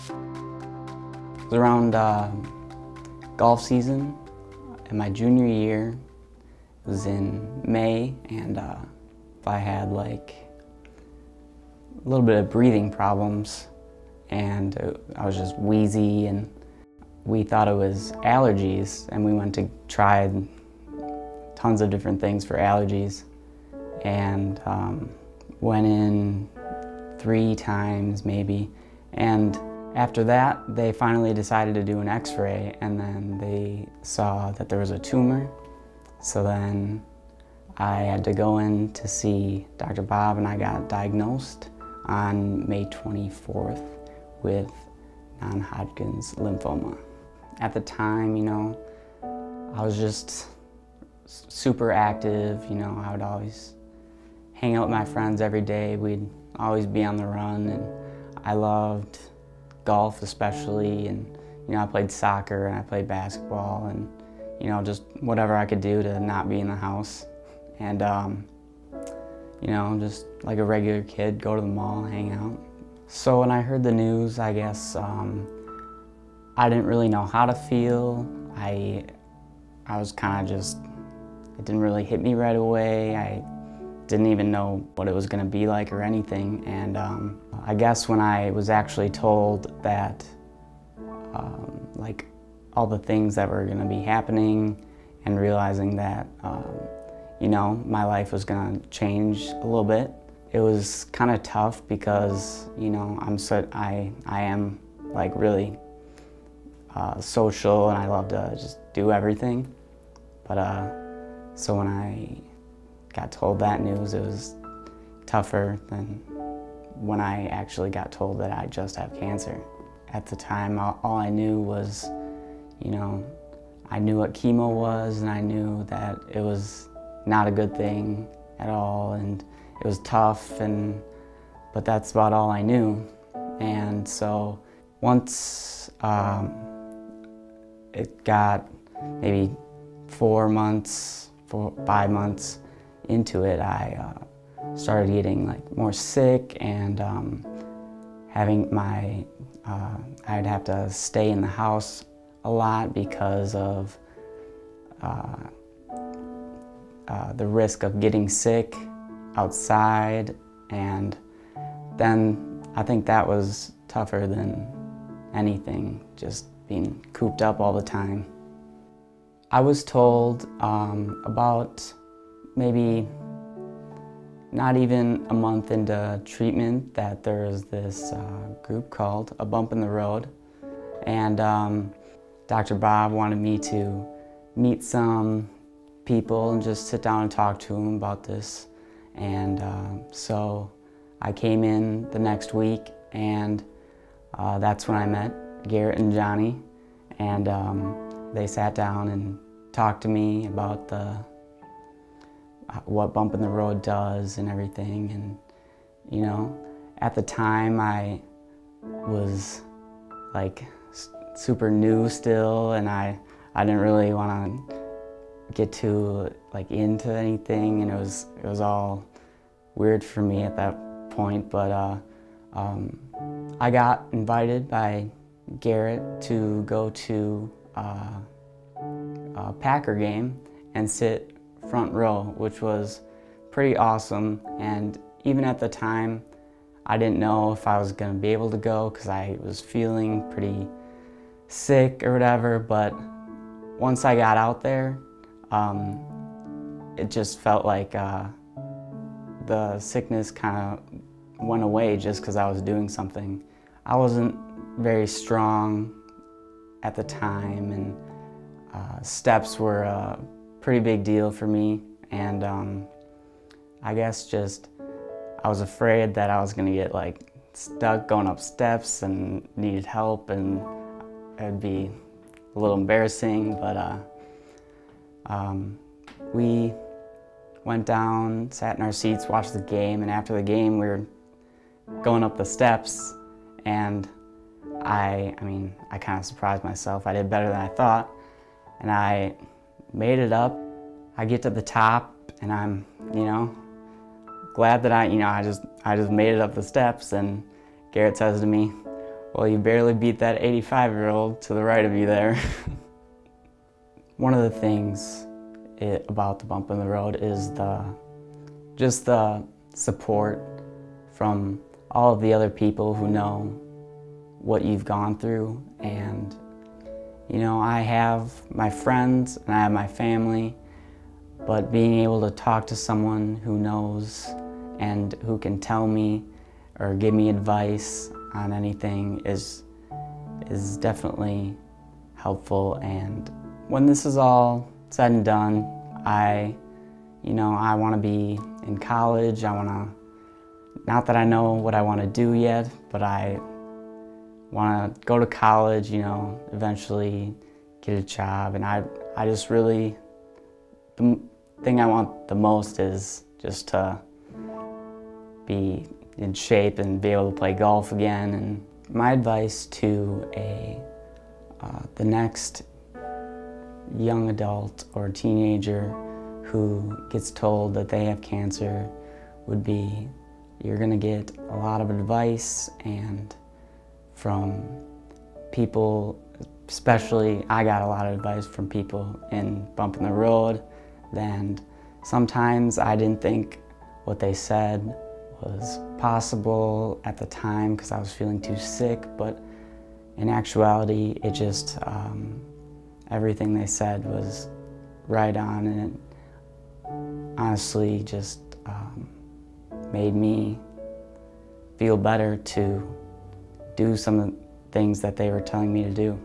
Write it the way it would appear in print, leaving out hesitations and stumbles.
It was around golf season in my junior year. It was in May, and I had like a little bit of breathing problems, and I was just wheezy, and we thought it was allergies, and we went to try tons of different things for allergies, and went in 3 times maybe, and after that they finally decided to do an x-ray, and then they saw that there was a tumor. So then I had to go in to see Dr. Bob, and I got diagnosed on May 24th with non-Hodgkin's lymphoma. At the time, you know, I was just super active. You know, I would always hang out with my friends every day. We'd always be on the run, and I loved golf especially, and you know, I played soccer and I played basketball, and you know, just whatever I could do to not be in the house. And you know, just like a regular kid, go to the mall, hang out. So when I heard the news, I guess I didn't really know how to feel. I was kind of just, it didn't really hit me right away. I didn't even know what it was going to be like or anything. And I guess when I was actually told that like all the things that were going to be happening, and realizing that you know, my life was going to change a little bit, it was kind of tough because, you know, I am like really social, and I love to just do everything. But so when I got told that news, it was tougher than when I actually got told that I just have cancer. At the time, all I knew was, you know, I knew what chemo was, and I knew that it was not a good thing at all, and it was tough, but that's about all I knew. And so once it got maybe 5 months into it, I started getting like more sick, and having my, I'd have to stay in the house a lot because of the risk of getting sick outside. And then I think that was tougher than anything, just being cooped up all the time. I was told about maybe not even a month into treatment that there was this group called A Bump in the Road, and Dr. Bob wanted me to meet some people and just sit down and talk to them about this. And so I came in the next week, and that's when I met Garrett and Johnny, and they sat down and talked to me about what Bump in the Road does and everything. And you know, at the time I was like super new still, and I didn't really want to get too like into anything, and it was all weird for me at that point. But I got invited by Garrett to go to a Packer game and sit front row, which was pretty awesome. And even at the time, I didn't know if I was gonna be able to go because I was feeling pretty sick or whatever. But once I got out there, it just felt like the sickness kind of went away just because I was doing something. I wasn't very strong at the time, and steps were a pretty big deal for me. And I guess just I was afraid that I was gonna get like stuck going up steps and needed help, and it'd be a little embarrassing. But we went down, sat in our seats, watched the game, and after the game we were going up the steps, and I mean, I kind of surprised myself. I did better than I thought, and I made it up. I get to the top, and I'm, you know, glad that I just made it up the steps. And Garrett says to me, Well, you barely beat that 85-year-old to the right of you there. One of the things about the bump in the road is just the support from all of the other people who know what you've gone through. And you know, I have my friends and I have my family, but being able to talk to someone who knows and who can tell me or give me advice on anything is definitely helpful. And when this is all said and done, I want to be in college. Not that I know what I want to do yet, but I want to go to college, you know, eventually get a job. And I just really, the thing I want the most is just to be in shape and be able to play golf again. And my advice to the next young adult or teenager who gets told that they have cancer would be, you're gonna get a lot of advice, and from people, especially I got a lot of advice from people in Bump in the Road, and sometimes I didn't think what they said was possible at the time because I was feeling too sick, but in actuality it just, everything they said was right on, and it honestly just made me feel better to do some of the things that they were telling me to do.